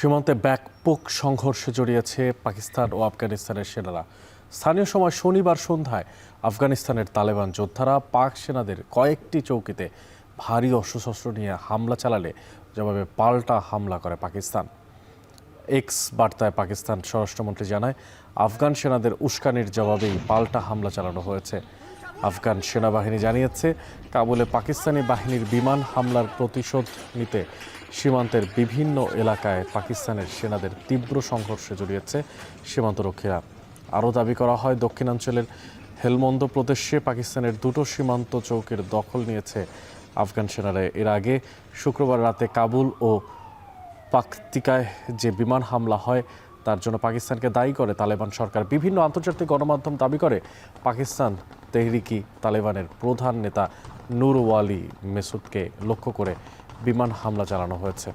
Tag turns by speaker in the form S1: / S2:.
S1: সীমান্তে ব্যাপক সংঘর্ষে জড়িয়েছে পাকিস্তান ও আফগানিস্তানের সেনারা। স্থানীয় সময় শনিবার সন্ধ্যায় আফগানিস্তানের তালেবান যোদ্ধারা পাক সেনাদের কয়েকটি চৌকিতে ভারী অস্ত্রশস্ত্র নিয়ে হামলা চালালে জবাবে পাল্টা হামলা করে পাকিস্তান। এক্স বার্তায় পাকিস্তান স্বরাষ্ট্রমন্ত্রী জানায়, আফগান সেনাদের উস্কানির জবাবেই পাল্টা হামলা চালানো হয়েছে। আফগান সেনাবাহিনী জানিয়েছে, কাবুলে পাকিস্তানি বাহিনীর বিমান হামলার প্রতিশোধ নিতে সীমান্তের বিভিন্ন এলাকায় পাকিস্তানের সেনাদের তীব্র সংঘর্ষে জড়িয়েছে সীমান্তরক্ষীরা। আরও দাবি করা হয়, দক্ষিণাঞ্চলের হেলমন্দ প্রদেশে পাকিস্তানের দুটো সীমান্ত চৌকির দখল নিয়েছে আফগান সেনারা। এর আগে শুক্রবার রাতে কাবুল ও পাকতিকায় যে বিমান হামলা হয় তার জন্য পাকিস্তানকে দায়ী করে তালেবান সরকার। বিভিন্ন আন্তর্জাতিক গণমাধ্যম দাবি করে, পাকিস্তান তেহরিকি তালেবানের প্রধান নেতা নূর ওয়ালি মেসুদকে লক্ষ্য করে বিমান হামলা চালানো হয়েছে।